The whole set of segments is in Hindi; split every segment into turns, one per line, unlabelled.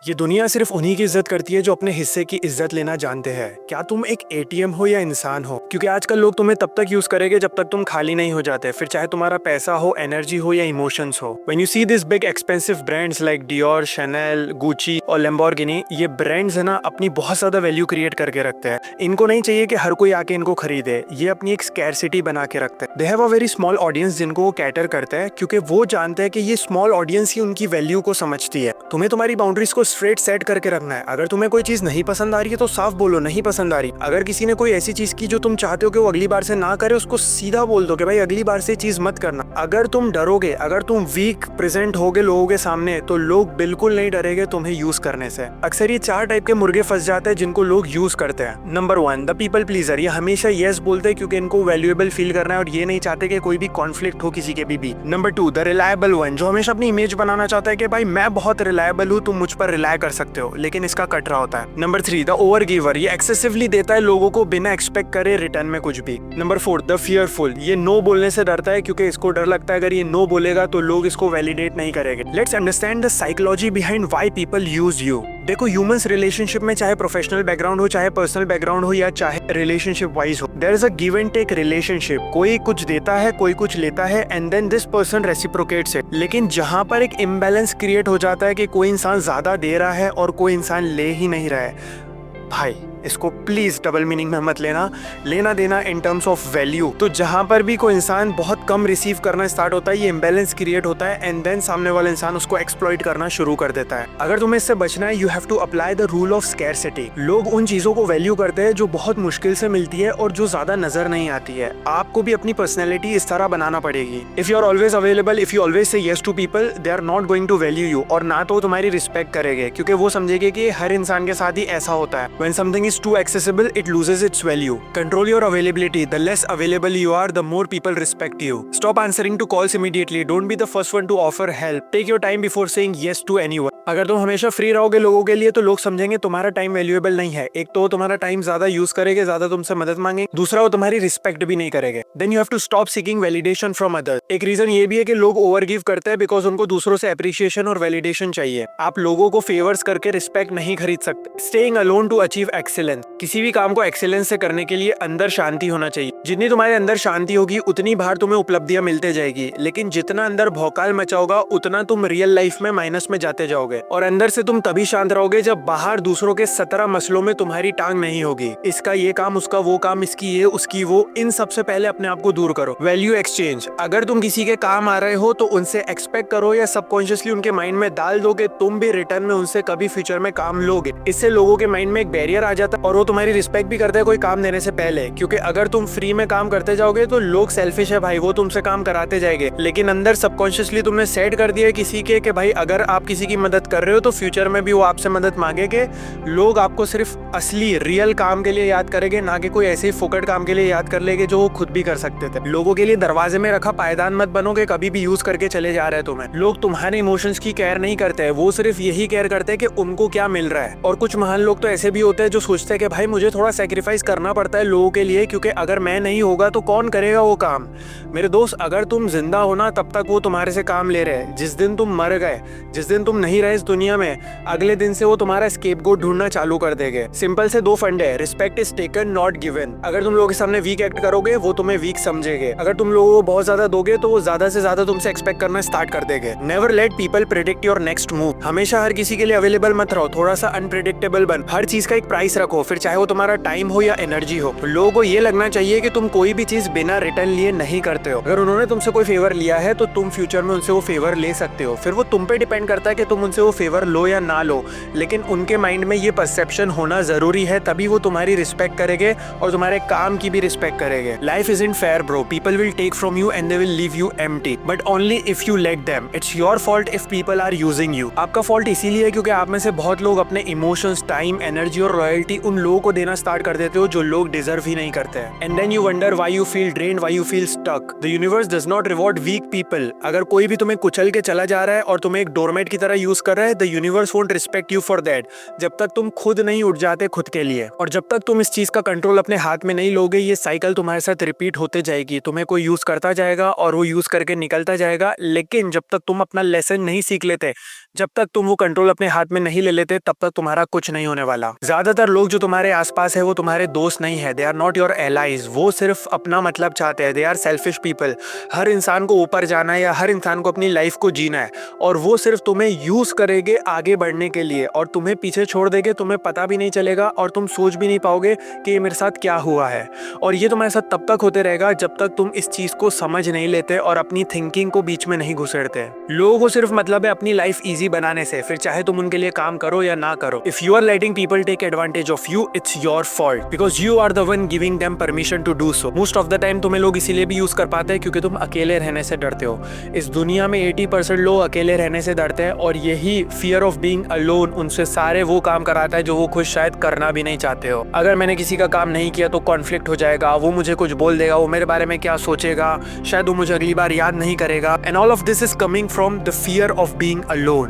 ये दुनिया सिर्फ उन्हीं की इज्जत करती है जो अपने हिस्से की इज्जत लेना जानते हैं। क्या तुम एक एटीएम हो या इंसान हो? क्योंकि आजकल लोग तुम्हें तब तक यूज करेंगे जब तक तुम खाली नहीं हो जाते, फिर चाहे तुम्हारा पैसा हो, एनर्जी हो या इमोशंस हो। When you see this big expensive brands like Dior, Chanel, Gucci और लैम्बोर्गिनी, ये ब्रांड्स है ना अपनी बहुत ज्यादा वैल्यू क्रिएट करके रखते हैं। इनको नहीं चाहिए कि हर कोई आके इनको खरीदे, ये अपनी एक स्कैरसिटी बना के रखते हैं। They have a very small audience जिनको वो कैटर करते हैं, क्योंकि वो जानते हैं कि ये स्मॉल ऑडियंस ही उनकी वैल्यू को समझती है। तुम्हें तुम्हारी बाउंड्रीज को स्ट्रेट सेट करके रखना है। अगर तुम्हें कोई चीज नहीं पसंद आ रही है तो साफ बोलो नहीं पसंद आ रही। अगर किसी ने कोई ऐसी चीज की जो तुम चाहते हो कि वो अगली बार से ना करे, उसको सीधा बोल दो कि भाई अगली बार से चीज मत करना। अगर तुम डरोगे, अगर तुम वीक प्रेजेंट होगे लोगों के सामने, तो लोग बिल्कुल नहीं डरेंगे तुम्हें यूज करने से। अक्सर ये 4 टाइप के मुर्गे फंस जाते हैं जिनको लोग यूज करते हैं। Number 1, the people pleaser. ये हमेशा यस बोलते हैं क्योंकि इनको वैल्यूएबल फील करना है और ये नहीं चाहते कि कोई भी कॉन्फ्लिक्ट हो किसी के भी। Number 2, the reliable one. जो हमेशा अपनी इमेज बनाना चाहता है कि भाई मैं बहुत रिलायबल हूँ, तुम मुझ पर रिलाय कर सकते हो, लेकिन इसका कटरा होता है। Number 3, the over giver. ये एक्सेसिवली देता है लोगों को बिना एक्सपेक्ट करे रिटर्न में कुछ भी। Number 4, the fearful. ये नो बोलने से डरता है क्योंकि इसको डर लगता है अगर ये नो बोलेगा तो लोग इसको वैलिडेट नहीं करेंगे। Let's understand the psychology behind why people use you. देखो, ह्यूमंस रिलेशनशिप में चाहे प्रोफेशनल बैकग्राउंड हो, चाहे पर्सनल बैकग्राउंड हो या चाहे रिलेशनशिप वाइज हो, there is a give and take relationship. कोई कुछ देता है, कोई कुछ लेता है, and then this person reciprocates it. लेकिन जहां पर एक इम्बैलेंस क्रिएट हो जाता है कि कोई इंसान ज्यादा दे रहा है और कोई इंसान ले ही नहीं रहा है, भाई इसको प्लीज डबल मीनिंग में मत लेना। लेना देना इन टर्म्स ऑफ वैल्यू। तो जहां पर भी कोई इंसान बहुत कम रिसीव करना स्टार्ट होता है, ये इम्बैलेंस क्रिएट होता है एंड देन सामने वाला इंसान उसको एक्सप्लॉइट करना शुरू कर देता है। अगर तुम्हें इससे बचना है, you have to apply the rule of scarcity. लोग उन चीजों को वैल्यू करते हैं जो बहुत मुश्किल से मिलती है और जो ज्यादा नजर नहीं आती है। आपको भी अपनी पर्सनैलिटी इस तरह बनाना पड़ेगी। If you are always available, if you always say yes to people, they are not going to value you. और ना तो तुम्हारी रिस्पेक्ट करेंगे क्योंकि वो समझेंगे कि हर इंसान के साथ ही ऐसा होता है। When something is too accessible, it loses its value. Control your availability. The less available you are, the more people respect you. Stop answering to calls immediately. Don't be the first one to offer help. Take your time before saying yes to anyone. अगर तुम हमेशा फ्री रहोगे लोगों के लिए तो लोग समझेंगे तुम्हारा टाइम वैल्यूएबल नहीं है। एक तो वो तुम्हारा टाइम ज्यादा यूज करेंगे, ज्यादा तुमसे मदद मांगेंगे, दूसरा वो तुम्हारी रिस्पेक्ट भी नहीं करेंगे। Then you have to stop seeking validation from others. एक रीजन ये भी है कि लोग ओवर गिव करते हैं बिकॉज उनको दूसरों से अप्रिशिएशन और वैलिडेशन चाहिए। आप लोगों को फेवर्स करके रिस्पेक्ट नहीं खरीद सकते। Staying alone to achieve excellence. किसी भी काम को एक्सीलेंस से करने के लिए अंदर शांति होना चाहिए। जितनी तुम्हारे अंदर शांति होगी उतनी बाहर तुम्हें उपलब्धियां मिलते जाएगी, लेकिन जितना अंदर भौकाल मचाओगा उतना तुम रियल लाइफ में माइनस में जाते जाओगे। और अंदर से तुम तभी शांत रहोगे जब बाहर दूसरों के 17 मसलों में तुम्हारी टांग नहीं होगी। इसका ये काम, उसका वो काम, इसकी ये उसकी वो। इन सबसे पहले अपने आप को दूर करो। Value exchange. अगर तुम किसी के काम आ रहे हो तो उनसे एक्सपेक्ट करो या सबकॉन्शियसली उनके माइंड में डाल दो कि तुम भी रिटर्न में उनसे कभी फ्यूचर में काम लोगे। इससे लोगों के माइंड में एक बैरियर आ जाता है और वो तुम्हारी रिस्पेक्ट भी करते हैं कोई काम देने से पहले। क्योंकि अगर तुम फ्री में काम करते जाओगे तो लोग सेल्फिश है भाई, वो तुमसे काम कराते जाएंगे। लेकिन अंदर सबकॉन्शियसली तुमने सेट कर दिया है किसी के कि भाई अगर आप किसी की मदद कर रहे हो तो फ्यूचर में भी वो आपसे मदद मांगेंगे। लोग आपको सिर्फ असली रियल काम के लिए याद करेंगे, ना कि कोई ऐसे ही फुकट काम के लिए याद कर लेंगे जो वो खुद भी कर सकते थे। लोगों के लिए दरवाजे में रखा पायदान मत बनोगे, कभी भी यूज करके चले जा रहे हैं तुम्हें। लोग तुम्हारे इमोशंस की केयर नहीं करते हैं, वो सिर्फ यही केयर करते हैं कि उनको क्या मिल रहा है। और कुछ महान लोग तो ऐसे भी होते हैं जो सोचते हैं कि भाई मुझे थोड़ा सेक्रीफाइस करना पड़ता है लोगों के लिए, क्योंकि अगर मैं नहीं होगा तो कौन करेगा वो काम। मेरे दोस्त, अगर तुम जिंदा हो ना तब तक वो तुम्हारे से काम ले रहे हैं। जिस दिन तुम मर गए, जिस दिन तुम नहीं रहे इस दुनिया में, अगले दिन से वो तुम्हारा स्केपगोट ढूंढना चालू कर देंगे। सिंपल से 2 फंडे है, respect is taken not given. अगर तुम लोगों के सामने वीक एक्ट करोगे वो तुम्हें वीक समझेंगे। अगर तुम लोगों को बहुत ज्यादा दोगे तो वो ज्यादा से ज्यादा तुमसे एक्सपेक्ट करना स्टार्ट कर देंगे। Never let people predict your next move. हमेशा हर किसी के लिए अवेलेबल मत रहो, थोड़ा सा अनप्रेडिक्टेबल बन। हर चीज का एक प्राइस रखो, फिर चाहे वो तुम्हारा टाइम हो या एनर्जी हो। लोगों को ये लगना चाहिए कि तुम कोई भी चीज बिना रिटर्न लिए नहीं करते हो। अगर उन्होंने तुमसे कोई फेवर लिया है तो तुम फ्यूचर में उनसे वो फेवर ले सकते हो। फिर वो तुम पे डिपेंड करता है कि तुम उनसे वो फेवर लो या ना लो, लेकिन उनके माइंड में ये परसेप्शन होना जरूरी है, तभी वो तुम्हारी रिस्पेक्ट करेंगे और तुम्हारे काम की भी रिस्पेक्ट करेंगे। Life is unfair bro, people will take from you and they will leave you empty, but only if you let them. It's your fault if people are using you. आपका फॉल्ट इसीलिए है क्योंकि आप में से बहुत लोग अपने इमोशंस, टाइम, एनर्जी और रॉयल्टी उन लोगों को देना स्टार्ट कर देते हो जो लोग डिजर्व ही नहीं करते हैं। And then you wonder why you feel drained, why you feel stuck. The universe does not reward weak people. अगर कोई भी तुम्हें कुचल के चला जा रहा है और तुम्हें एक डोरमेट की तरह यूज कर रहा है, the universe won't respect you for that, जब तक तुम खुद नहीं उठ जाते खुद के लिए। और जब तक तुम इस चीज का कंट्रोल अपने हाथ में नहीं लोगे, ये साइकिल तुम्हारे साथ रिपीट होते जाएगी। तुम्हें कोई यूज करता जाएगा और वो यूज करके निकलता जाएगा, लेकिन जब तक तुम अपना लेसन नहीं सीख लेते, जब तक तुम वो कंट्रोल अपने हाथ में नहीं ले लेते तब तक तुम्हारा कुछ नहीं होने वाला। ज्यादातर लोग जो तुम्हारे आसपास है वो तुम्हारे दोस्त नहीं है, they are not your allies. वो सिर्फ अपना मतलब चाहते हैं, दे आर सेल्फिश पीपल। हर इंसान को ऊपर जाना है या हर इंसान को अपनी लाइफ को जीना है और वो सिर्फ तुम्हें यूज करेंगे आगे बढ़ने के लिए और तुम्हें पीछे छोड़ देंगे, तुम्हें पता भी नहीं चलेगा और तुम सोच भी नहीं पाओगे कि ये मेरे साथ क्या हुआ है। और ये तुम्हारे साथ तब तक होते रहेगा जब तक तुम इस चीज को समझ नहीं लेते और अपनी थिंकिंग को बीच में नहीं घुसेड़ते। लोगों को सिर्फ मतलब है अपनी लाइफ इजी बनाने से, फिर चाहे तुम उनके लिए काम करो या ना करो। If you are letting people take advantage of you, it's your fault because you are the one giving them permission to do so. Most of the time तुम्हें लोग इसीलिए भी यूज कर पाते हैं क्योंकि तुम अकेले रहने से डरते हो। इस दुनिया में 80% लोग अकेले रहने से डरते हैं और यही फियर ऑफ बीइंग अलोन उनसे सारे वो काम कराता है जो वो खुद शायद करना भी नहीं चाहते हो। अगर मैंने किसी का काम नहीं किया तो कॉन्फ्लिक्ट हो जाएगा, वो मुझे कुछ बोल देगा, वो मेरे बारे में क्या सोचेगा, शायद वो मुझे अगली बार याद नहीं करेगा। And all of this is coming from the fear of being alone.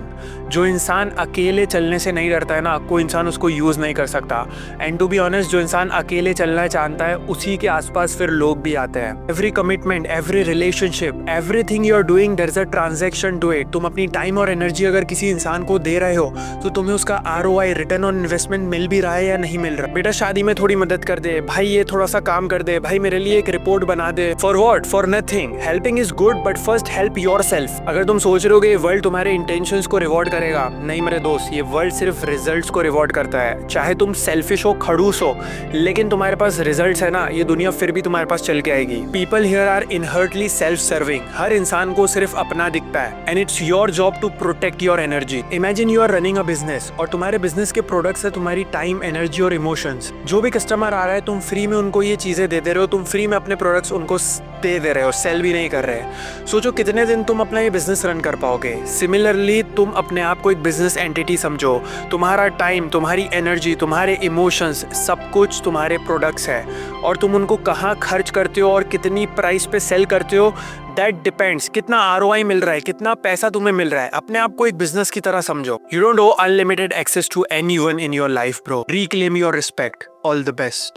जो इंसान अकेले चलने से नहीं डरता है ना, कोई इंसान उसको यूज नहीं कर सकता। एंड टू बी ऑनेस्ट, जो इंसान अकेले चलना चाहता है उसी के आसपास फिर लोग भी आते हैं। Every commitment, every relationship, everything you are doing, there is a transaction to it. तुम अपनी टाइम और एनर्जी अगर किसी इंसान को दे रहे हो तो तुम्हें उसका ROI, रिटर्न ऑन इन्वेस्टमेंट, मिल भी रहा है या नहीं मिल रहा। बेटा शादी में थोड़ी मदद कर दे, भाई ये थोड़ा सा काम कर दे, भाई मेरे लिए एक रिपोर्ट बना दे। For what? For nothing. Helping is good but first help yourself. अगर तुम सोच रहे हो ये वर्ल्ड तुम्हारे इंटेंशंस को रिवॉर्ड करेगा, नहीं मेरे दोस्त, ये वर्ल्ड सिर्फ रिजल्ट्स को रिवॉर्ड करता है। चाहे तुम सेल्फिश हो, खड़ूस हो, लेकिन तुम्हारे पास रिजल्ट्स है ना, ये दुनिया फिर भी तुम्हारे पास चल के आएगी। People here are inherently self serving. हर इंसान को सिर्फ अपना दिखता है and it's your job to protect your energy. Imagine you are running a business और तुम्हारे बिजनेस के प्रोडक्ट्स है तुम्हारी टाइम, एनर्जी और इमोशंस। जो भी कस्टमर आ रहा है तुम फ्री में उनको ये चीजें दे रहे हो, तुम फ्री में अपने प्रोडक्ट्स उनको दे रहे हो, सेल भी नहीं कर रहे। सोचो कितने दिन तुम अपना ये बिजनेस रन कर पाओगे। सिमिलरली तुम अपने आप को एक बिजनेस एंटिटी समझो। तुम्हारा टाइम, तुम्हारी एनर्जी, तुम्हारे इमोशंस, सब कुछ तुम्हारे प्रोडक्ट्स है और तुम उनको कहाँ खर्च करते हो और कितनी प्राइस पे सेल करते हो, दैट डिपेंड्स। कितना ROI मिल रहा है, कितना पैसा तुम्हें मिल रहा है। अपने आप को एक बिजनेस की तरह समझो। You don't owe unlimited access to anyone in your life bro. Reclaim your respect. All the best.